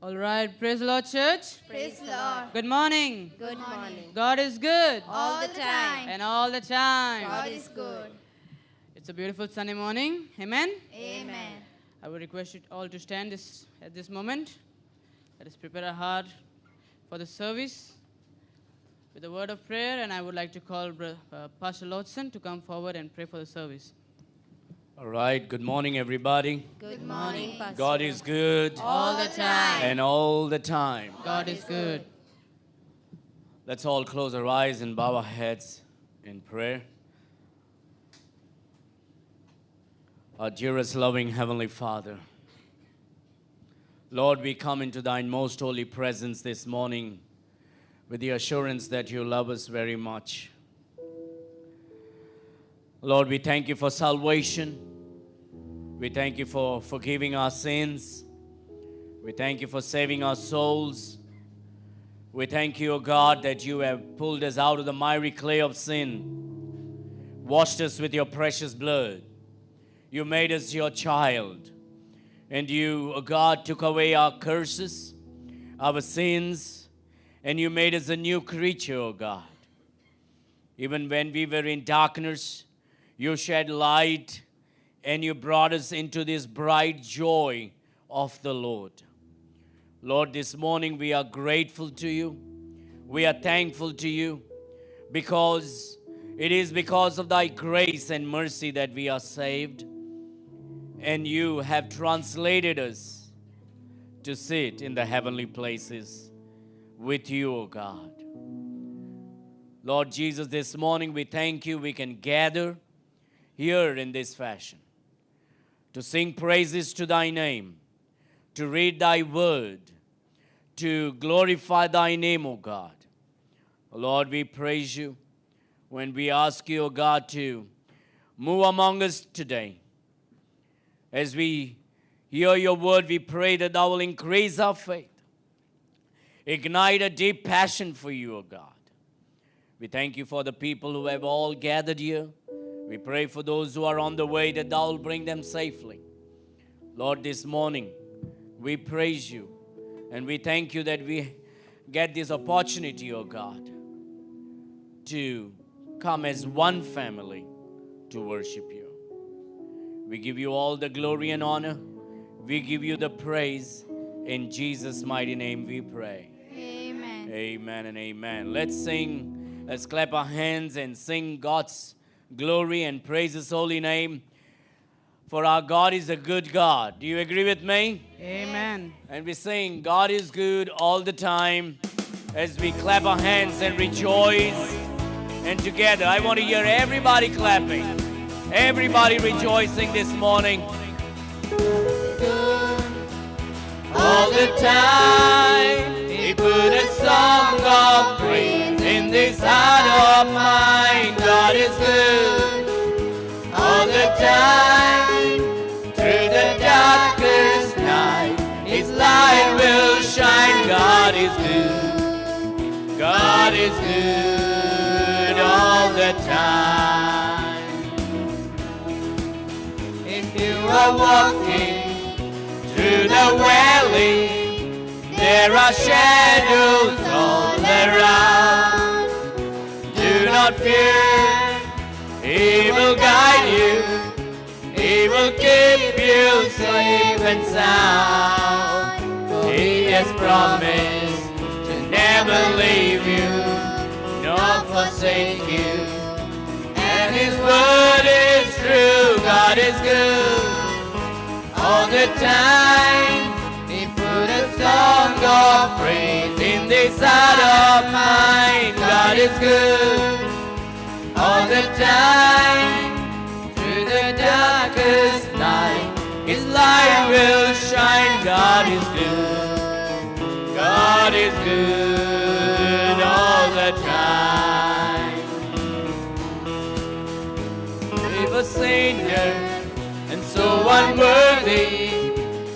All right, praise the Lord, church. Praise the Lord. Good morning. Good morning. God is good. All the time. And all the time. God is good. It's a beautiful Sunday morning. Amen. Amen. I would request you all to stand at this moment. Let us prepare our heart for the service with a word of prayer. And I would like to call Pastor Lordson to come forward and pray for the service. All right, good morning, everybody. Good morning, Pastor. God is good All the time. and all the time. God is good. Let's all close our eyes and bow our heads in prayer. Our dearest, loving Heavenly Father, Lord, we come into Thine most holy presence this morning with the assurance that You love us very much. Lord, we thank You for salvation. We thank You for forgiving our sins. We thank You for saving our souls. We thank You, O God, that You have pulled us out of the miry clay of sin, washed us with Your precious blood. You made us Your child. And You, O God, took away our curses, our sins, and You made us a new creature, O God. Even when we were in darkness, You shed light, and You brought us into this bright joy of the Lord. Lord, this morning we are grateful to You. We are thankful to You because it is because of Thy grace and mercy that we are saved. And You have translated us to sit in the heavenly places with You, O God. Lord Jesus, this morning we thank You we can gather here in this fashion to sing praises to Thy name, to read Thy word, to glorify Thy name, O God. Lord, we praise You when we ask You, O God, to move among us today. As we hear Your word, we pray that Thou will increase our faith, ignite a deep passion for You, O God. We thank You for the people who have all gathered here. We pray for those who are on the way that Thou will bring them safely. Lord, this morning we praise You and we thank You that we get this opportunity, O God, to come as one family to worship You. We give You all the glory and honor. We give You the praise. In Jesus' mighty name we pray. Amen. Amen and amen. Let's sing, let's clap our hands and sing God's glory and praise His holy name. For our God is a good God. Do you agree with me? Amen. And we sing, God is good all the time, as we clap our hands and rejoice. And together, I want to hear everybody clapping, everybody rejoicing this morning. All the time, He put a song of praise in this heart of mine. God is good all the time. Through the darkest night, His light will shine. God is good. God is good all the time. If you are walking through the valley, there are shadows all around. Do not fear, He will guide you. He will keep you safe and sound. He has promised to never leave you, nor forsake you. And His word is true. God is good all the time. He put a song of praise in this heart of mine. God is good all the time. Through the darkest night, His light will shine. God is good. God is good all the time. We were sinners and so unworthy,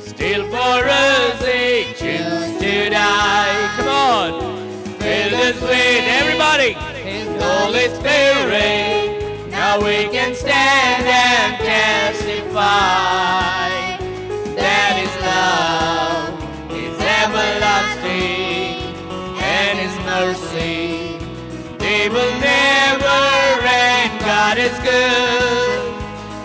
still for us He chose to die. Come on, fill us with everybody His Holy Spirit. Now we can stand and testify that His love is ever mercy. They will never end. God is good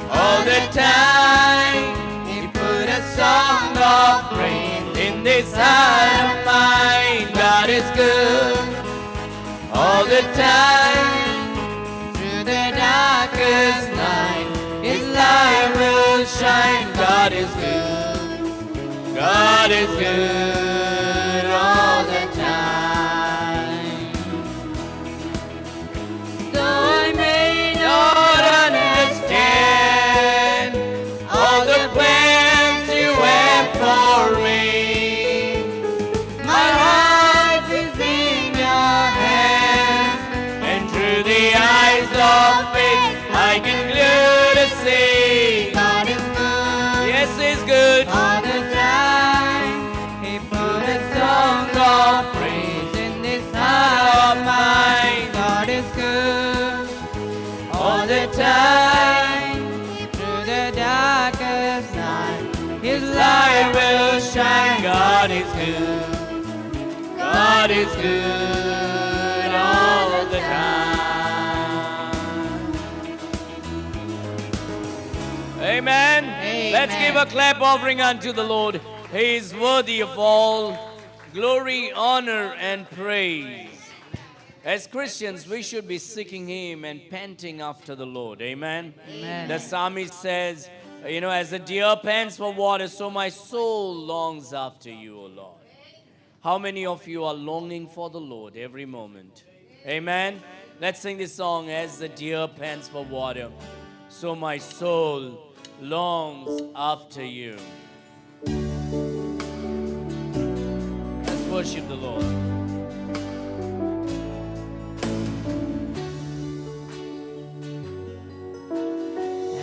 all the time. He put a song of praise in this heart of mine. God is good all the time. Through the darkest night, His light will shine. God is good. God is good all the time. Though I may not understand all the plans You have for me, my life is in Your hands, and through the eyes of faith I can clearly see God is good. Yes, He's good all the time. He put a song of praise in this heart of mine. God is good all the time. Through the darkest night, His light will shine. God is good. God is good all the time. Amen. Let's give a clap offering unto the Lord. He is worthy of all glory, honor, and praise. As Christians, we should be seeking Him and panting after the Lord. Amen. The psalmist says, as the deer pants for water, so my soul longs after You, O Lord. How many of you are longing for the Lord every moment? Amen. Let's sing this song, as the deer pants for water, so my soul longs after You. Let's worship the Lord.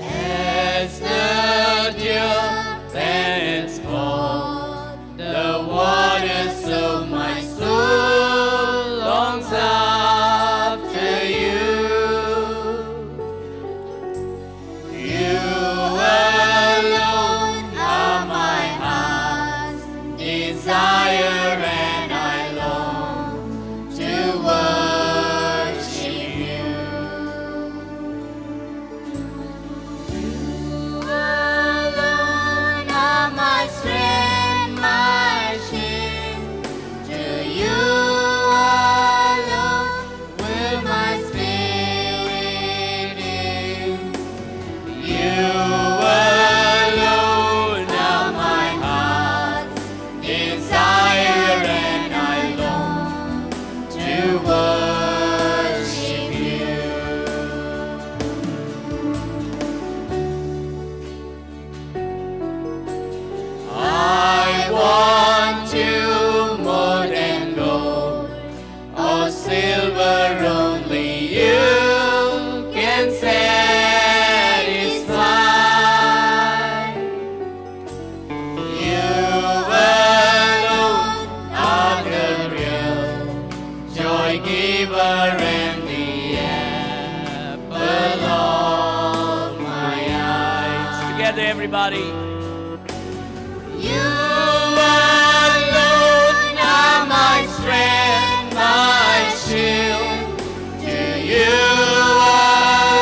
As the deer pants for the water, so my soul longs after You. You alone are my heart's desire, and I long to worship You. Alone are my strength, my shield. To You alone will my spirit yield. You alone are my Heart's desire, and I long to worship You. I want You more than gold or silver, only You can satisfy. You alone are the real joy giver and the apple of my eyes. Together, everybody. You alone are my strength, my shield. To You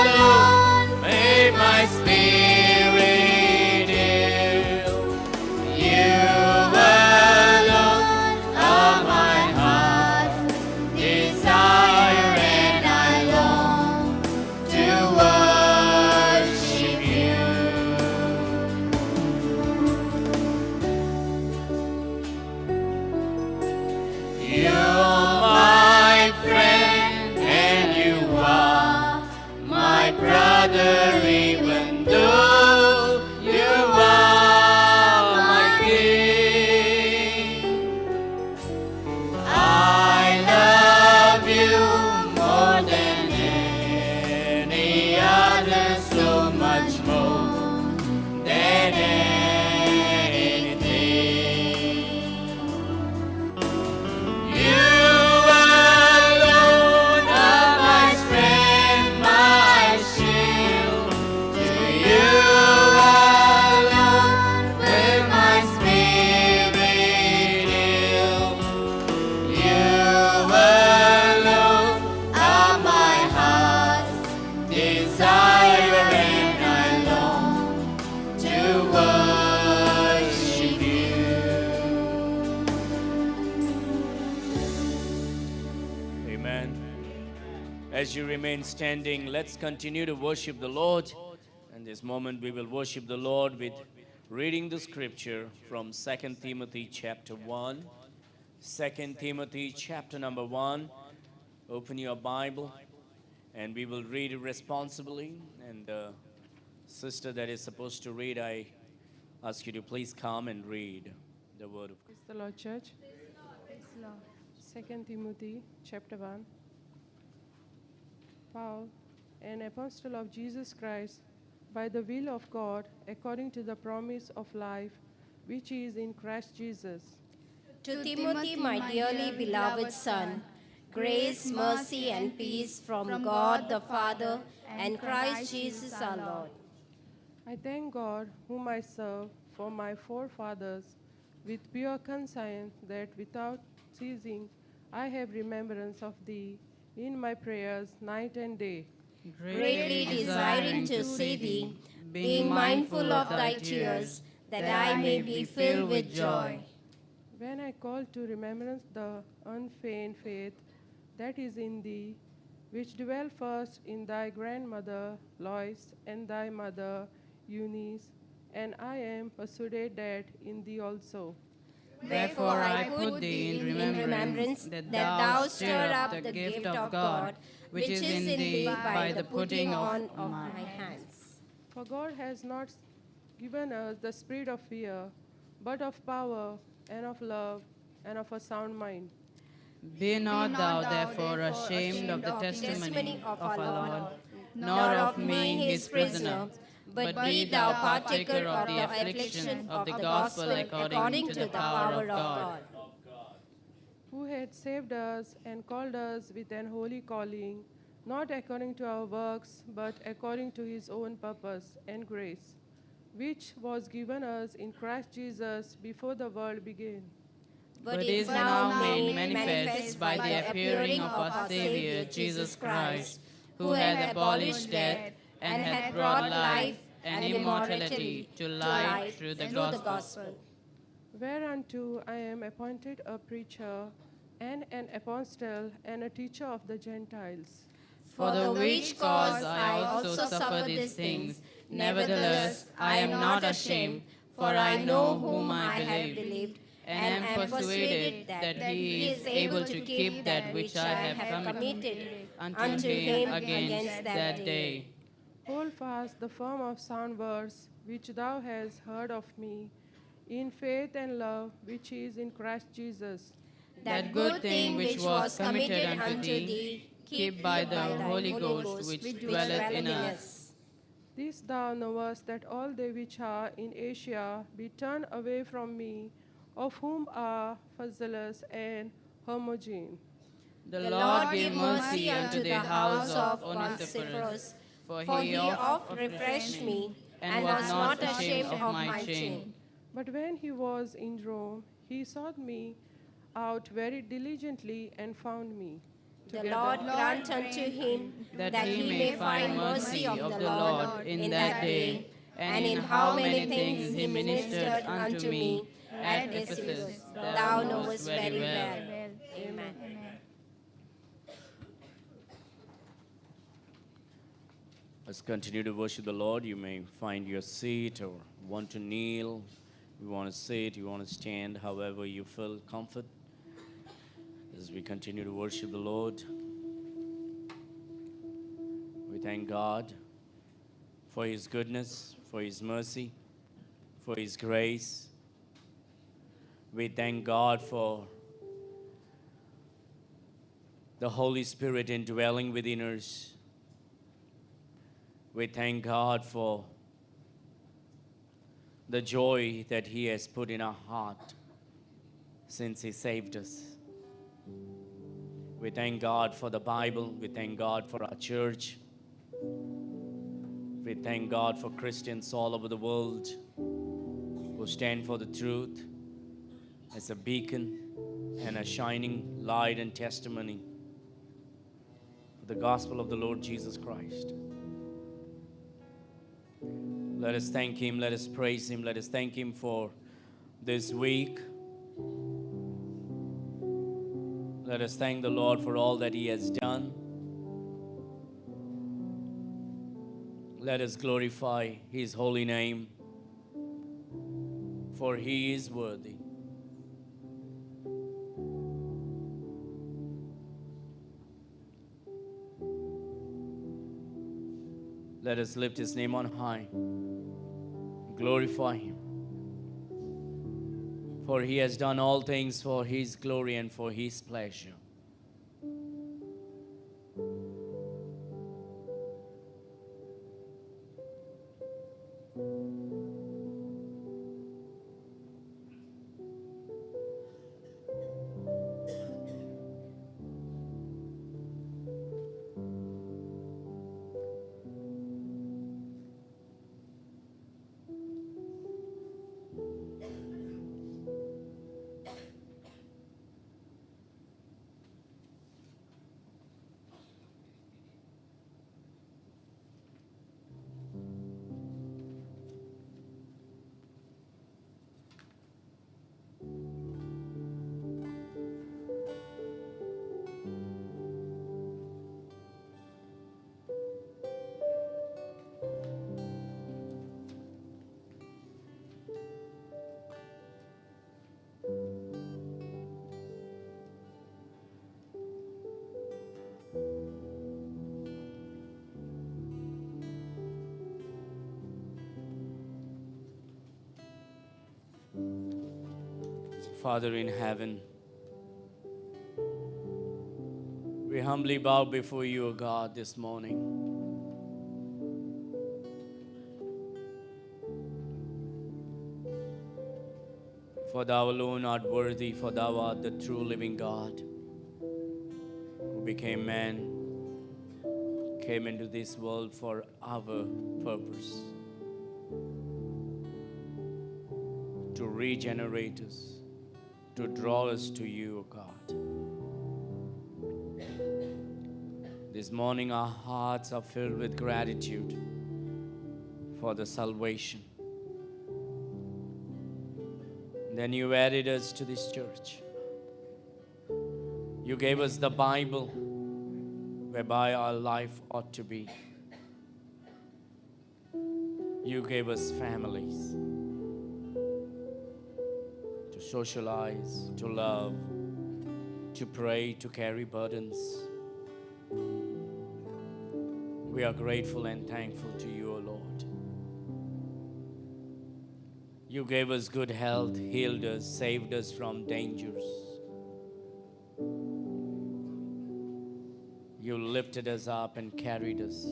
alone may my spirit yield. You alone are my heart's desire, and I long to worship You. You're my friend, and You are my brother, even though You are my king. I love You more than any other, so much more than anything. You As you remain standing, let's continue to worship the Lord. And this moment we will worship the Lord with reading the scripture from 2 Timothy chapter 1. 2 Timothy chapter number 1. Open your Bible and we will read it responsibly. And the sister that is supposed to read, I ask you to please come and read the word of God. Praise the Lord, church. 2 Timothy chapter 1. Paul, an apostle of Jesus Christ, by the will of God, according to the promise of life, which is in Christ Jesus. To Timothy, my dearly beloved son, grace, mercy, and peace from God the Father and Christ Jesus our Lord. I thank God, whom I serve, for my forefathers, with pure conscience, that without ceasing I have remembrance of thee in my prayers night and day. Greatly desiring to see thee, being mindful of thy tears, that I may be filled with joy. When I call to remembrance the unfeigned faith that is in thee, which dwelt first in thy grandmother Lois and thy mother Eunice, and I am persuaded that in thee also. Wherefore I put thee in remembrance that thou stir up the gift of God, which is in thee by the putting on of my hands. For God has not given us the spirit of fear, but of power and of love and of a sound mind. Be not thou therefore ashamed of the testimony of our Lord, nor of me his prisoner, but be thou partaker of the affliction of the gospel according to the power of God, Who had saved us and called us with an holy calling, not according to our works, but according to his own purpose and grace, which was given us in Christ Jesus before the world began. but is now made manifest by the appearing of our Saviour Jesus Christ, who hath abolished death and hath brought life and immortality to light through the gospel. Whereunto I am appointed a preacher and an apostle and a teacher of the Gentiles. For the which cause I also suffer these things. Nevertheless, I am not ashamed, for I know whom I have believed, and am persuaded that he is able to keep that which I have committed unto him against that day. Hold fast the firm of sound words which thou hast heard of me, in faith and love which is in Christ Jesus. That good thing which was committed unto thee, keep by the Holy Ghost which dwelleth in us. This thou knowest, that all they which are in Asia be turned away from me, of whom are Phasaelus and Hermogenes. The Lord give mercy unto the house of Onesiphorus, for he oft refreshed me, and was not ashamed of my shame. But when he was in Rome, he sought me out very diligently and found me. The Lord grant unto him that he may find mercy of the Lord in that day, and in how many things he ministered unto me at Ephesus, thou knowest very well. Amen. Let's continue to worship the Lord. You may find your seat or want to kneel. You want to sit, you want to stand, however you feel comfort. As we continue to worship the Lord, we thank God for his goodness, for his mercy, for his grace. We thank God for the Holy Spirit indwelling within us. We thank God for the joy that he has put in our heart since he saved us. We thank God for the Bible. We thank God for our church. We thank God for Christians all over the world who stand for the truth as a beacon and a shining light and testimony for the gospel of the Lord Jesus Christ. Let us thank him. Let us praise him. Let us thank him for this week. Let us thank the Lord for all that he has done. Let us glorify his holy name, for he is worthy. Let us lift his name on high, glorify him, for he has done all things for his glory and for his pleasure. Father in heaven, we humbly bow before you, O God, this morning. For thou alone art worthy, for thou art the true living God, who became man, came into this world for our purpose, to regenerate us, to draw us to you, O God. This morning our hearts are filled with gratitude for the salvation. Then you added us to this church. You gave us the Bible whereby our life ought to be. You gave us families to socialize, to love, to pray, to carry burdens. We are grateful and thankful to you, O Lord. You gave us good health, healed us, saved us from dangers. You lifted us up and carried us.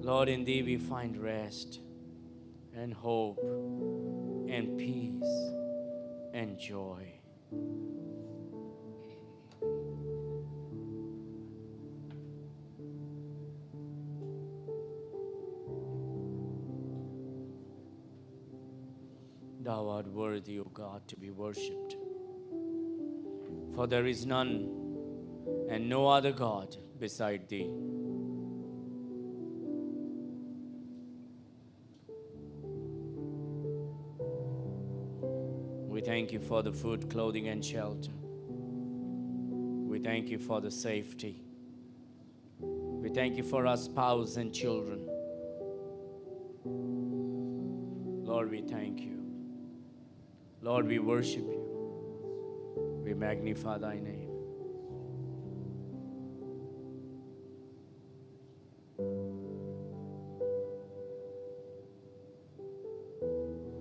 Lord, in thee we find rest and hope and peace and joy. Thou art worthy, O God, to be worshipped. For there is none and no other God beside thee. We thank you for the food, clothing, and shelter. We thank you for the safety. We thank you for our spouse and children. Lord, we thank you. Lord, we worship you. We magnify thy name.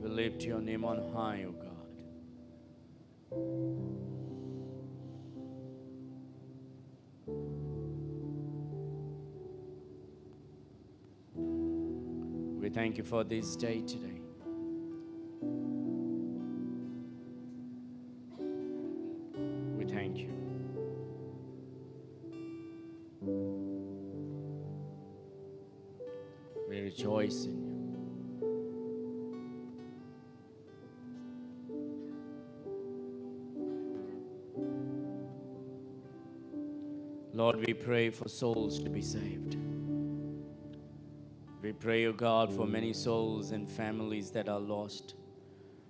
We lift your name on high, O God. We thank you for this day today. We thank you. We rejoice in you. Lord, we pray for souls to be saved. We pray, O God, for many souls and families that are lost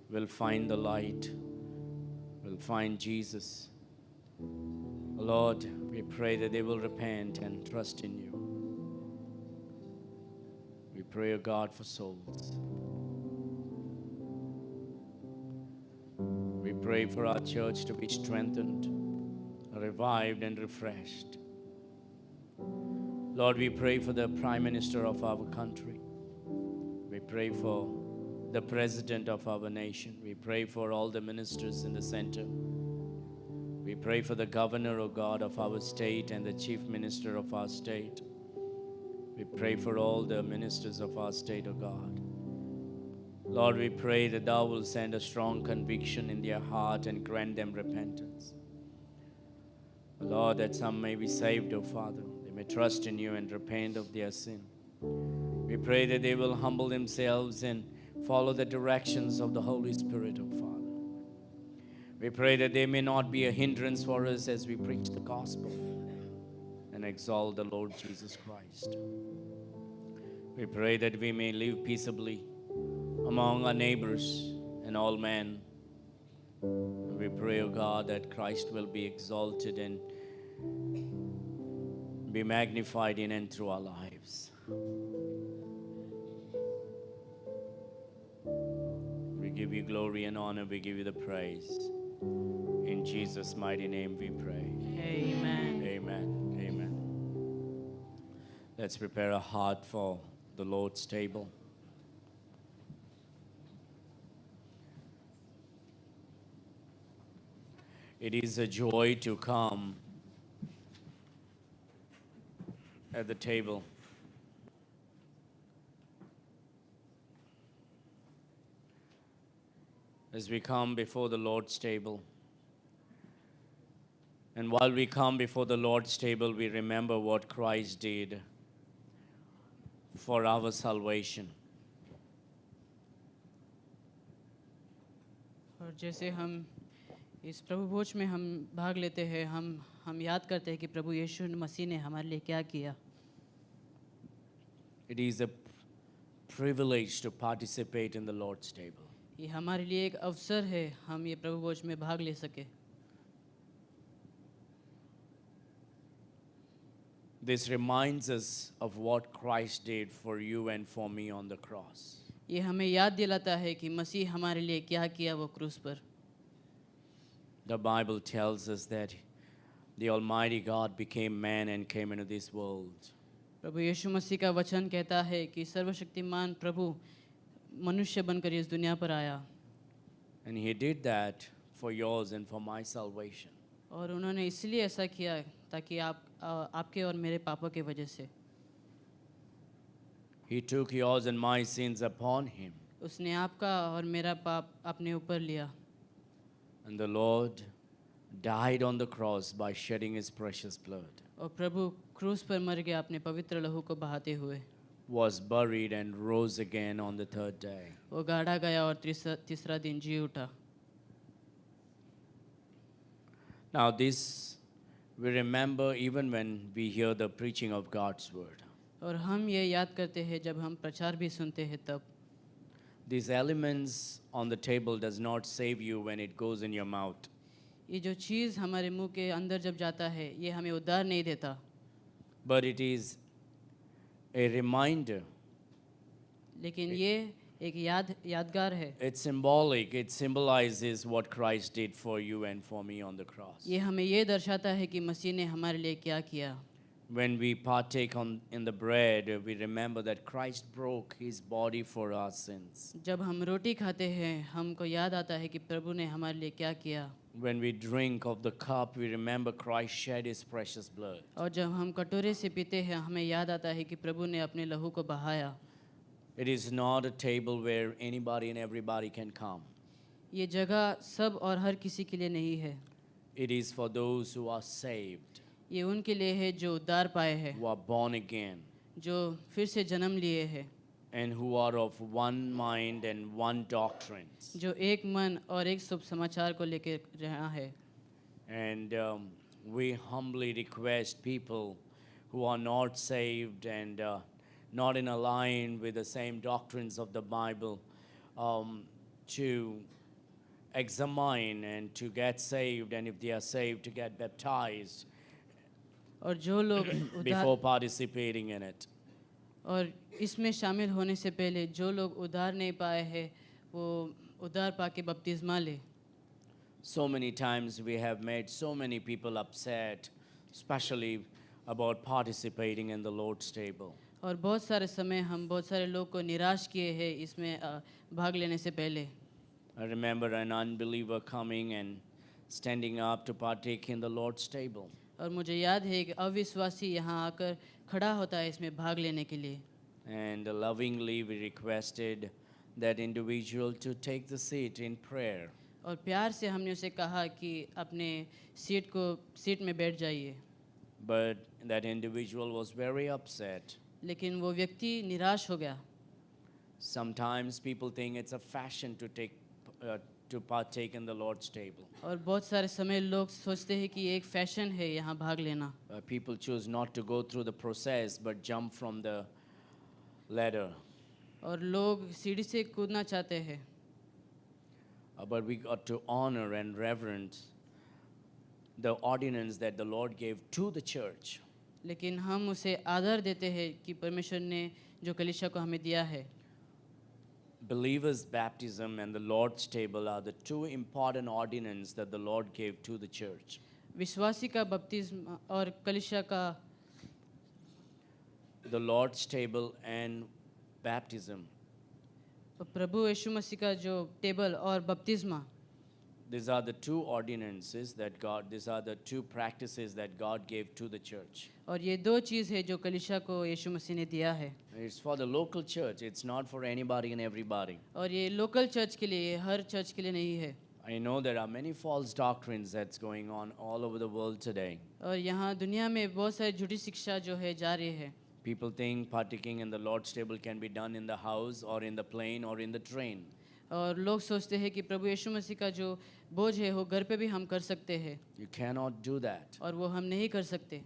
will find the light, will find Jesus, Lord, we pray that they will repent and trust in you. We pray, O God, for souls. We pray for our church to be strengthened, revived, and refreshed. Lord, we pray for the Prime Minister of our country. We pray for the President of our nation. We pray for all the ministers in the center. We pray for the Governor, O God, of our state and the Chief Minister of our state. We pray for all the ministers of our state, O God. Lord, we pray that Thou will send a strong conviction in their heart and grant them repentance. Lord, that some may be saved, O Father. They may trust in you and repent of their sin. We pray that they will humble themselves and follow the directions of the Holy Spirit, O Father. We pray that they may not be a hindrance for us as we preach the gospel and exalt the Lord Jesus Christ. We pray that we may live peaceably among our neighbors and all men. We pray, O God, that Christ will be exalted and be magnified in and through our lives. We give you glory and honor. We give you the praise. In Jesus' mighty name we pray. Amen. Amen. Amen. Let's prepare a heart for the Lord's table. It is a joy to come at the table. As we come before the Lord's table. And while we come before the Lord's table, we remember what Christ did for our salvation. और जैसे हम इस प्रभु भोज में हम भाग लेते हैं, हम याद करते हैं कि प्रभु यीशु मसीह ने हमारे लिए क्या किया. It is a privilege to participate in the Lord's table. ये हमारे लिए एक अवसर है हम ये प्रभु भोज में भाग ले सके. This reminds us of what Christ did for you and for me on the cross. ये हमें याद दिलाता है कि मसीह हमारे लिए क्या किया वो क्रूस पर. The Bible tells us that the Almighty God became man and came into this world. प्रभु यीशु मसीह का वचन कहता है कि सर्वशक्तिमान प्रभु मनुष्य बनकर इस दुनिया पर आया. And he did that for yours and for my salvation. और उन्होंने इसलिए ऐसा किया ताकि आपके और मेरे पापों की वजह से. He took yours and my sins upon him. उसने आपका और मेरा पाप अपने ऊपर लिया. And the Lord died on the cross by shedding his precious blood. और प्रभु क्रूस पर मर गया अपने पवित्र लहू को बहाते हुए. Was buried and rose again on the third day. वो गाड़ा गया और तीसरा दिन जी उठा. Now this we remember even when we hear the preaching of God's word. और हम ये याद करते हैं जब हम प्रचार भी सुनते हैं तब. These elements on the table does not save you when it goes in your mouth. ये जो चीज़ हमारे मुंह के अंदर जब जाता है ये हमें उद्धार नहीं देता. But it is a reminder. लेकिन ये एक यादगार है. It's symbolic. It symbolizes what Christ did for you and for me on the cross. ये हमें ये दर्शाता है कि मसीह ने हमारे लिए क्या किया. When we partake in the bread, we remember that Christ broke his body for our sins. जब हम रोटी खाते हैं हमको याद आता है कि प्रभु ने हमारे लिए क्या किया. When we drink of the cup, we remember Christ shed his precious blood. और जब हम कटोरे से पीते हैं हमें याद आता है कि प्रभु ने अपने लहू को बहाया. It is not a table where anybody and everybody can come. ये जगह सब और हर किसी के लिए नहीं है. It is for those who are saved, ये उनके लिए है जो उद्धार पाए हैं, who are born again, जो फिर से जन्म लिए हैं, and who are of one mind and one doctrine. जो एक मन और एक शुभ समाचार को लेकर रहा है. And we humbly request people who are not saved and not in a line with the same doctrines of the Bible to examine and to get saved, and if they are saved, to get baptized और जो लोग उधार before participating in it. और इसमें शामिल होने से पहले जो लोग उधार नहीं पाए हैं वो उधार पाके बपतिस्मा ले। So many times we have made so many people upset, especially about participating in the Lord's table. और बहुत सारे समय हम बहुत सारे लोग को निराश किए हैं इसमें भाग लेने से पहले। I remember an unbeliever coming and standing up to partake in the Lord's table. और मुझे याद है कि अविश्वासी यहाँ आकर खड़ा होता है इसमें भाग लेने के लिए। And lovingly we requested that individual to take the seat in prayer. और प्यार से हमने उसे कहा कि अपने सीट में बैठ जाइए। But that individual was very upset. लेकिन वो व्यक्ति निराश हो गया। Sometimes people think it's a fashion to partake in the Lord's table. और बहुत सारे समय लोग सोचते हैं कि ये एक फैशन है यहाँ भाग लेना। People choose not to go through the process but jump from the ladder. और लोग सीढ़ी से कूदना चाहते हैं। But we got to honor and reverence the ordinance that the Lord gave to the church. लेकिन हम उसे आदर देते हैं कि परमेश्वर ने जो कलीसिया को हमें दिया है। Believers' baptism and the Lord's table are the two important ordinances that the Lord gave to the church. विश्वासी का बपतिस्मा और कलीसिया का The Lord's table and baptism. प्रभु यीशु मसीह का जो टेबल और बपतिस्मा, These are the two ordinances these are the two practices that God gave to the church. और ये दो चीज़ है जो कलीसिया को यीशु मसीह ने दिया है। It's for the local church, it's not for anybody and everybody. और ये लोकल चर्च के लिए, हर चर्च के लिए नहीं है। I know there are many false doctrines that's going on all over the world today. और यहाँ दुनिया में बहुत सारी झूठी शिक्षा जो है जा रही है। People think partaking in the Lord's table can be done in the house or in the plane or in the train. और लोग सोचते हैं कि प्रभु यीशु मसीह का जो बोझ है वो घर पे भी हम कर सकते हैं। You cannot do that. और वो हम नहीं कर सकते।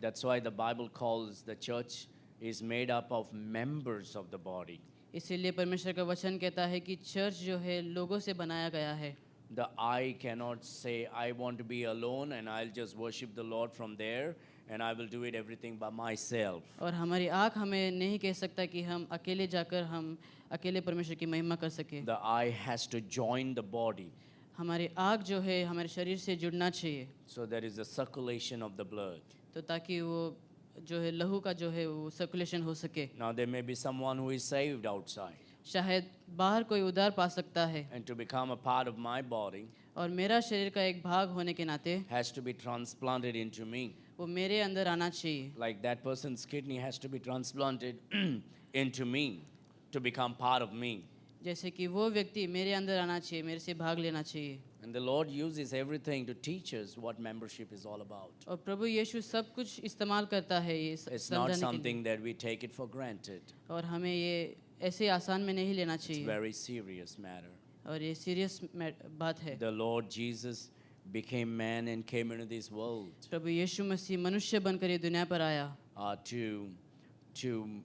That's why the Bible calls the church is made up of members of the body. इसीलिए परमेश्वर का वचन कहता है कि चर्च जो है लोगों से बनाया गया है। The eye cannot say, I want to be alone and I'll just worship the Lord from there and I will do it everything by myself. और हमारी आँख हमें नहीं कह सकता कि हम अकेले जाकर हम अकेले परमेश्वर की महिमा कर सके। The eye has to join the body. हमारी आँख जो है हमारे शरीर से जुड़ना चाहिए। So there is a circulation of the blood. तो ताकि वो जो है लहू का जो है वो सर्कुलेशन हो सके। Now there may be someone who is saved outside. शायद बाहर कोई उधार पा सकता है। And to become a part of my body और मेरा शरीर का एक भाग होने के नाते has to be transplanted into me. वो मेरे अंदर आना चाहिए। Like that person's kidney has to be transplanted into me to become part of me. जैसे कि वो व्यक्ति मेरे अंदर आना चाहिए, मेरे से भाग लेना चाहिए। And the Lord uses everything to teach us what membership is all about. और प्रभु यीशु सब कुछ इस्तेमाल करता है ये It's not समझाने के लिए। something that we take it for granted. और हमें ये ऐसे आसान में नहीं लेना It's a चाहिए। very serious matter. और ये सीरियस बात है। The Lord Jesus became man and came into this world प्रभु यीशु मसीह मनुष्य बनकर ये दुनिया पर आया to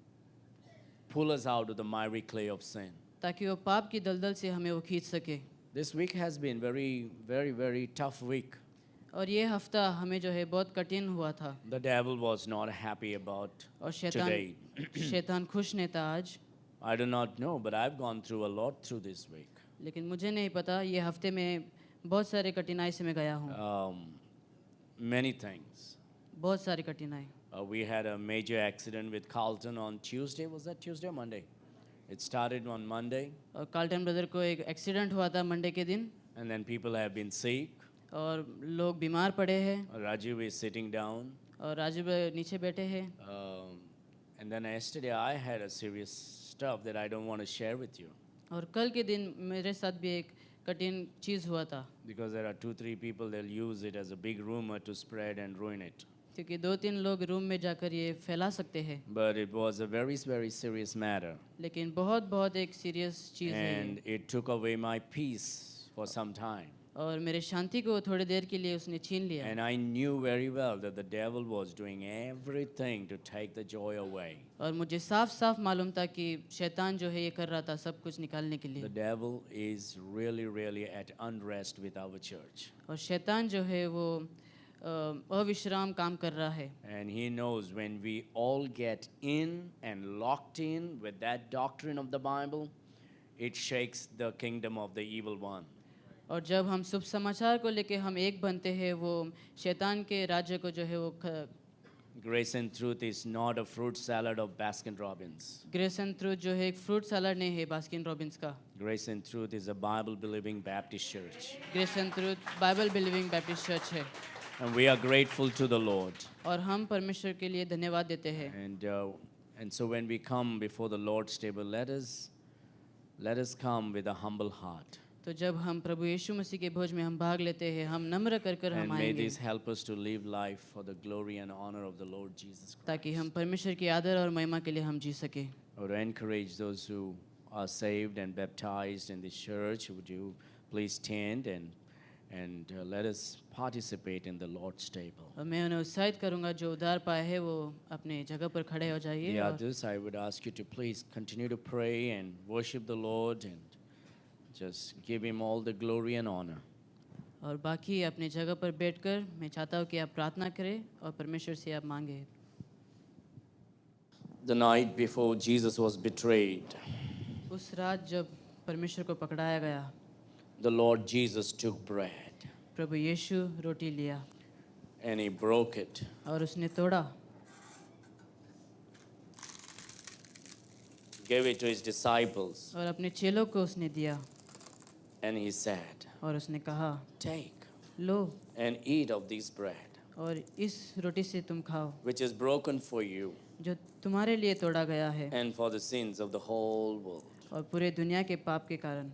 pull us out of the miry clay of sin. ताकि वो पाप की दलदल से हमें वो खींच सके। This week has been very tough week. और ये हफ्ता हमें जो है बहुत कठिन हुआ था। The devil was not happy about और today. शैतान खुश नहीं था आज। I do not know, but I've gone through a lot through this week. लेकिन मुझे नहीं पता ये हफ्ते में बहुत सारे कठिनाई से मैं गया हूँ। Many things. बहुत सारी कठिनाई। We had a major accident with Carlton on Tuesday. Was that Tuesday or Monday? It started on Monday. और कार्ल्टन ब्रदर को एक एक्सीडेंट हुआ था मंडे के दिन। And then people have been sick. और लोग बीमार पड़े हैं। Rajiv is sitting down. और राजीव नीचे बैठे हैं। And then yesterday I had a serious stuff that I don't want to share with you. और कल के दिन मेरे साथ भी एक कठिन चीज़ हुआ था। Because there are 2-3 people they'll use it as a big rumor to spread and ruin it. क्योंकि 2-3 लोग रूम में जाकर ये फैला सकते हैं। But it was a very serious matter. लेकिन बहुत एक सीरियस चीज़ है। And it took away my peace for some time. और मेरे शांति को थोड़ी देर के लिए उसने छीन लिया। And I knew very well that the devil was doing everything to take the joy away. और मुझे साफ साफ मालूम था कि शैतान जो है ये कर रहा था सब कुछ निकालने के The लिए। devil is really at unrest with our church. और शैतान जो है वो अविश्राम काम कर रहा है। And he knows when we all get in and locked in with that doctrine of the Bible, it shakes the kingdom of the evil one. और जब हम शुभ समाचार को लेके हम एक बनते हैं वो शैतान के राज्य को जो है वो Grace and Truth is not a fruit salad of Baskin Robbins. Grace and truth जो है एक फ्रूट सलाड नहीं है बास्किन रॉबिन्स का। Grace and Truth is a Bible believing Baptist church. Grace and Truth Bible Believing Baptist Church है। And we are grateful to the Lord. और हम परमेश्वर के लिए धन्यवाद देते हैं। And so when we come before the Lord's table, let us come with a humble heart. तो जब हम प्रभु यीशु मसीह के भोज में हम भाग लेते हैं हम नम्र कर हम And may आएंगे this help us to live life for the glory and honor of the Lord Jesus Christ. ताकि हम परमेश्वर के आदर और महिमा के लिए हम जी सके। I would encourage those who are saved and baptized in this church, would you please stand and let us participate in the Lord's table. और मैं उन्हें उत्साहित करूंगा जो उद्धार पाए हैं वो अपने जगह पर खड़े हो जाइए। The और others, I would ask you to please continue to pray and worship the Lord and just give Him all the glory and honor. और बाकी अपने जगह पर बैठकर मैं चाहता हूँ कि आप प्रार्थना करें और परमेश्वर से आप मांगे। The night before Jesus was betrayed, उस रात जब परमेश्वर को पकड़ाया गया the Lord Jesus took bread प्रभु यीशु रोटी लिया and He broke it. और उसने तोड़ा, Gave it to His disciples, और अपने चेलों को उसने दिया and He said, और उसने कहा take low and eat of this bread, और इस रोटी से तुम खाओ which is broken for you जो तुम्हारे लिए तोड़ा गया है and for the sins of the whole world. और पूरे दुनिया के पाप के कारण।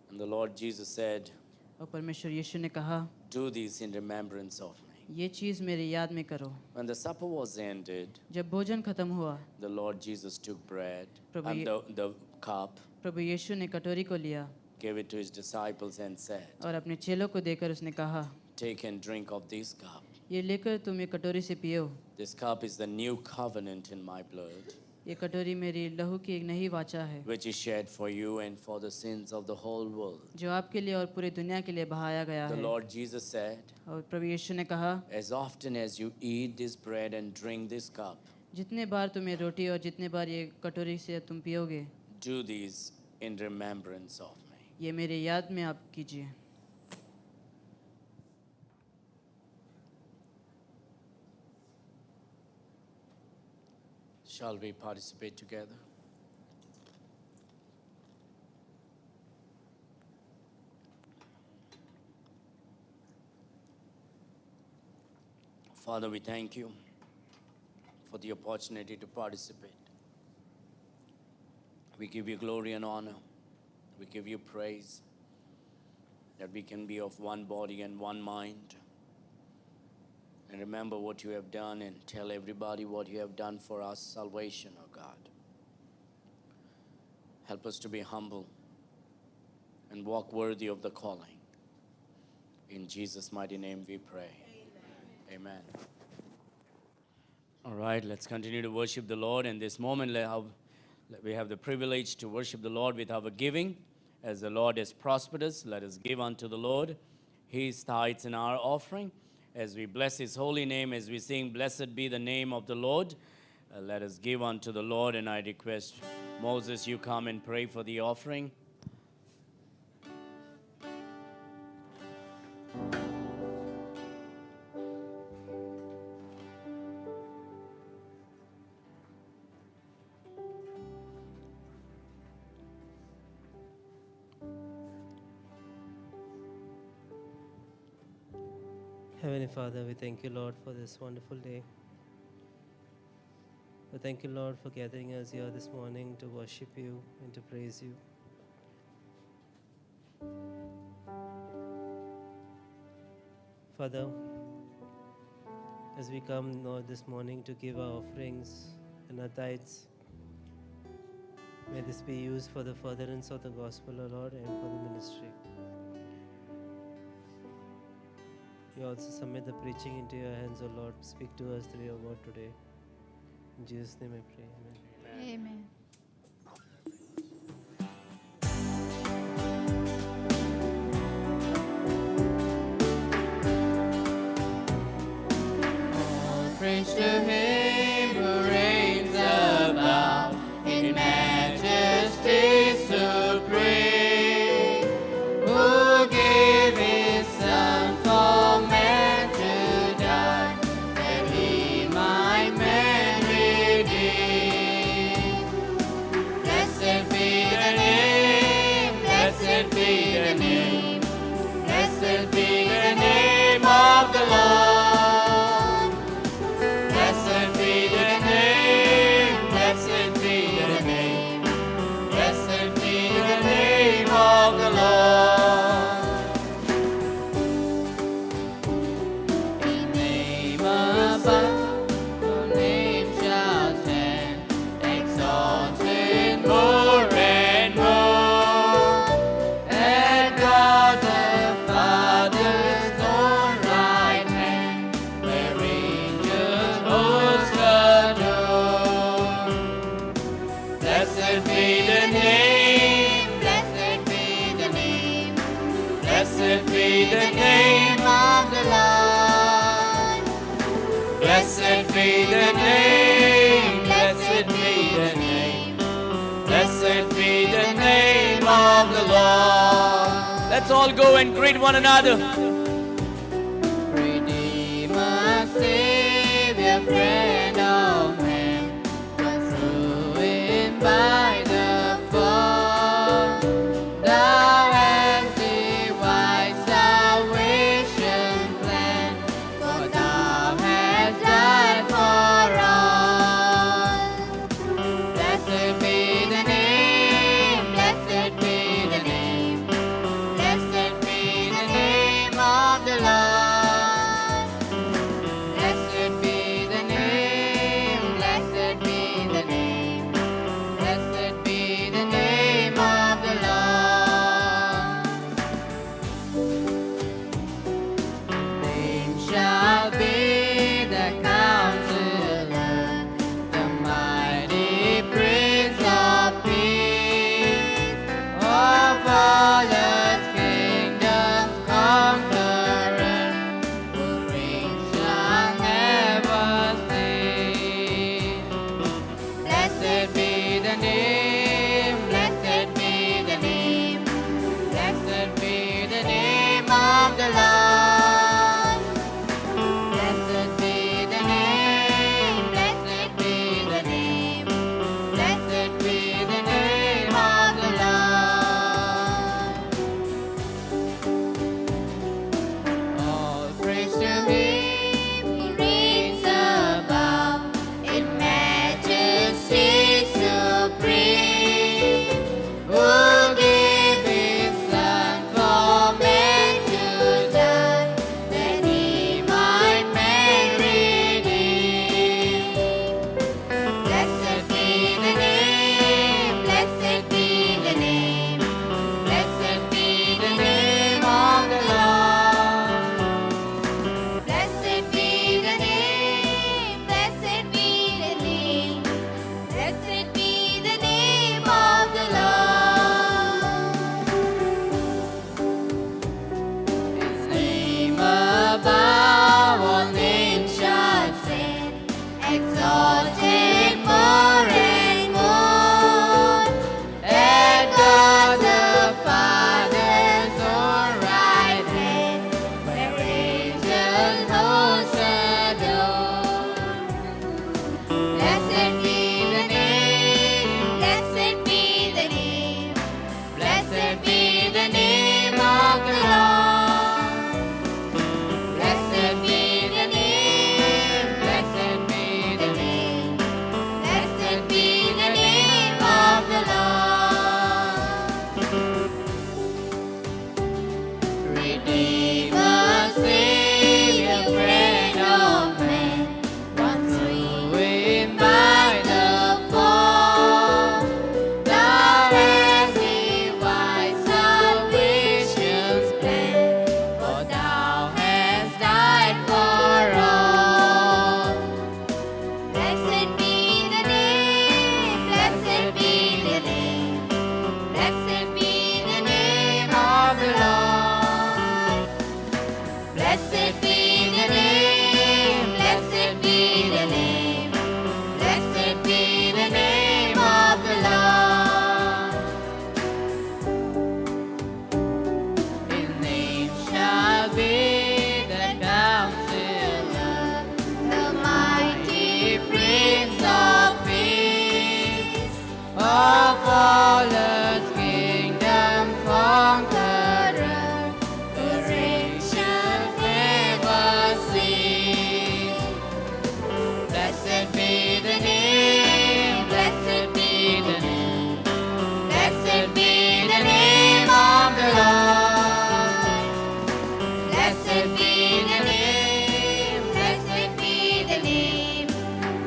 And the Lord Jesus said, और परमेश्वर यीशु ने कहा do this in remembrance of me. ये चीज़ मेरी याद में करो। When the supper was ended, जब भोजन खत्म हुआ the Lord Jesus took bread Prabhu, and ye- the cup, प्रभु यीशु ने कटोरी को लिया gave it to His disciples and said, और अपने चेलों को देकर उसने कहा take and drink of this cup. ये लेकर तुम ये कटोरी से पियो। This cup is the new covenant in my blood, ये कटोरी मेरी लहू की एक नई वाचा है which is shed for you and for the sins of the whole world. जो आपके लिए और पूरी दुनिया के लिए बहाया गया The है। Lord Jesus said, और प्रभु यीशु ने कहा as often as you eat this bread and drink this cup, जितने बार तुम्हें रोटी और जितने बार ये कटोरी से तुम पियोगे do these in remembrance of me. ये मेरे याद में आप कीजिए। Shall we participate together? Father, we thank you for the opportunity to participate. We give you glory and honor. We give you praise that we can be of one body and one mind. And remember what you have done and tell everybody what you have done for us, salvation, oh God. Help us to be humble and walk worthy of the calling. In Jesus' mighty name we pray. Amen. All right, let's continue to worship the Lord. And this moment, we have the privilege to worship the Lord with our giving. As the Lord has prospered us, let us give unto the Lord His tithes and our offering. As we bless His holy name, as we sing, blessed be the name of the Lord, let us give unto the Lord. And I request Moses, you come and pray for the offering. Heavenly Father, we thank you, Lord, for this wonderful day. We thank you, Lord, for gathering us here this morning to worship you and to praise you. Father, as we come, Lord, this morning to give our offerings and our tithes, May this be used for the furtherance of the gospel, O Lord, and for the ministry. We also submit the preaching into your hands, O Lord. Speak to us through your word today. In Jesus' name I pray. Amen. Amen. Praise to him who reigns above in majesty supreme, who gave his son for man to die, that he might man redeem. Blessed be the name, blessed be the name, blessed be the name of the Lord. Blessed be the name, blessed be the name, blessed be the name of the Lord. A name above, no name shall stand, exalted more and more. At God the Father's own right hand, where angels hosts adore. Blessed be the name, blessed be the name, blessed be the name of the Lord. Blessed be the name, blessed be the name, blessed be the name of the Lord. Let's all go and greet one another. Redeemer, Savior, friend of man, was ruined by the fall. Thou hast devised salvation plan, for thou hast died for all. Blessed be the name, blessed be the name, blessed be the name of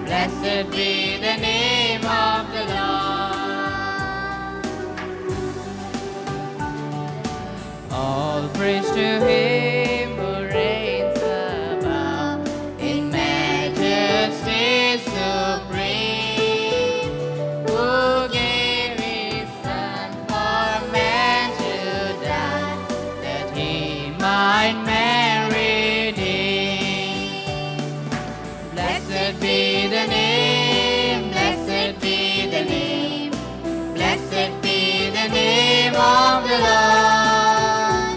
Blessed be the name of the Lord. All praise to Him who reigns above in majesty supreme, who gave His Son for man to die, that He might man redeem. Blessed be the name, blessed be the name, blessed be the name of the Lord.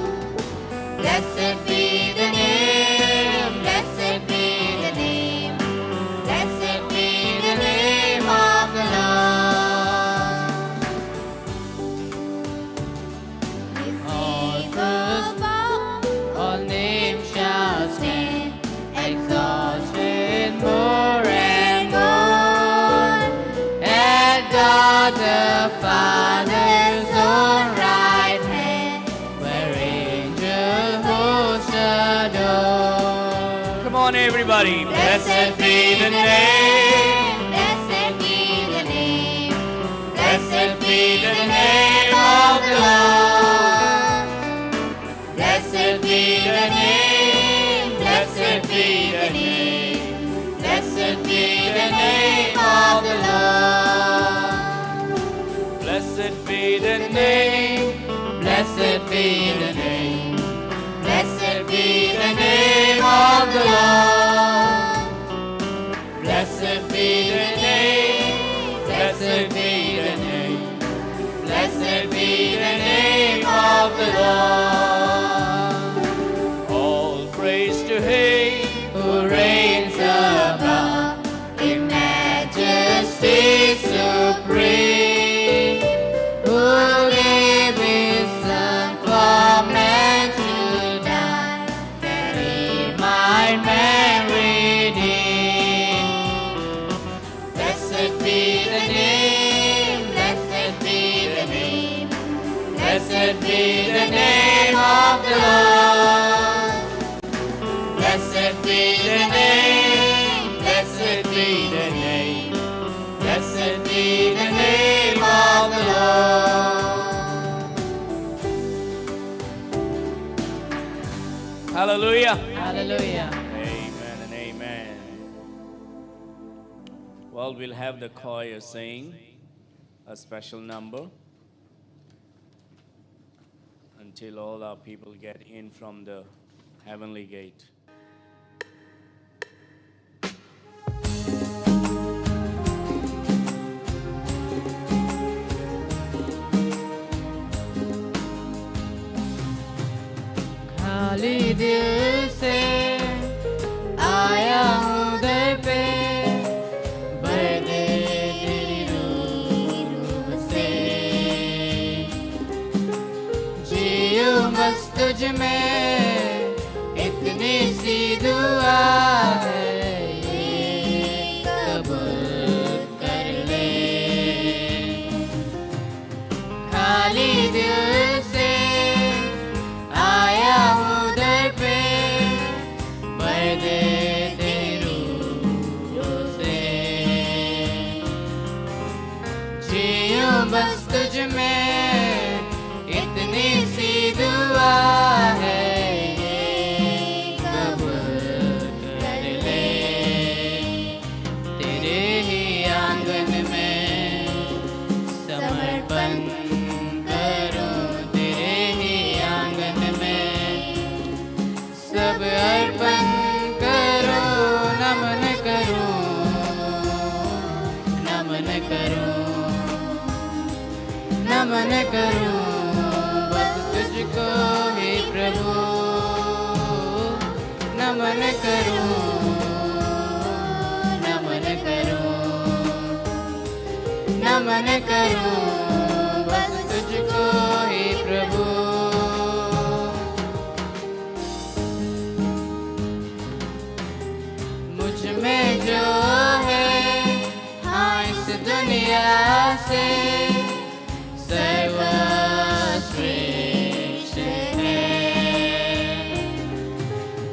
Blessed be the name, blessed be the name, blessed be the name of the Lord. All above, all names shall stand, exalted more and more, at God the Father's own right hand, where angel hosts adore. Come on, everybody. Blessed be the name. Blessed be the name. Blessed be the name of the Lord. Blessed be the name. Blessed be the name. Blessed be the name of the Lord. Blessed be the name. Blessed be the name. Blessed be the name of the Lord. Blessed be the name. Blessed be the name. Blessed be the name of the Lord. All praise to Him Who reigns above in majesty supreme, who gave His Son for man to die, that He might man redeem. Blessed be the name, blessed be the name, blessed be the name of the Lord. Blessed be the name, blessed be the name, blessed be the name of the Lord. Hallelujah. Hallelujah. Amen and amen. Well, we'll have the choir sing a special number until all our people get in from the heavenly gate. खाली दिल से आया हूँ दर पे, बदे तेरी रूह से जियो बस तुझ में, इतनी सी दुआ है, ये कबूल कर ले। खाली दिल से आया हूँ दर पे, बदे तेरी रूह से जियो बस तुझ में, इतनी सी दुआ है, ये कबूल कर ले। तेरे ही आंगन में समर्पण करूं, तेरे ही आंगन में सब अर्पण करूं, नमन करूं, नमन करूं, नमन करूं, बस तुझको ही प्रभु, नमन करूं, नमन करूं, नमन करूं, बस तुझको ही प्रभु। मुझ में जो है हाँ इस दुनिया से सर्वश्रेष्ठ है,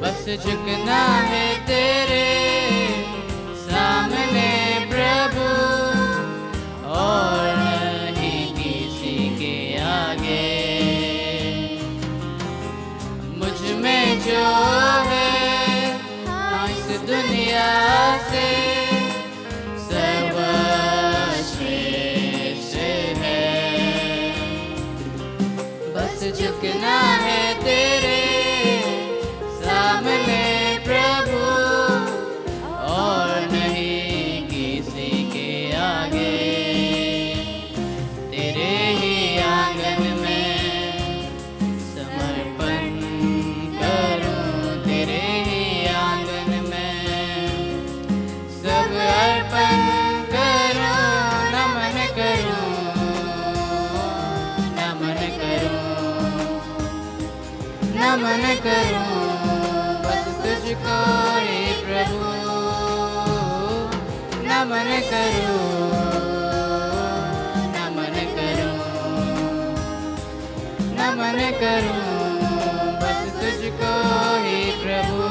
बस झुकना है तेरे सामने अर्पण करूं, नमन करूं, नमन करूं, नमन करूं, बस तुझको हे प्रभु, नमन करूं, नमन करूं, नमन करूं, बस तुझको हे प्रभु,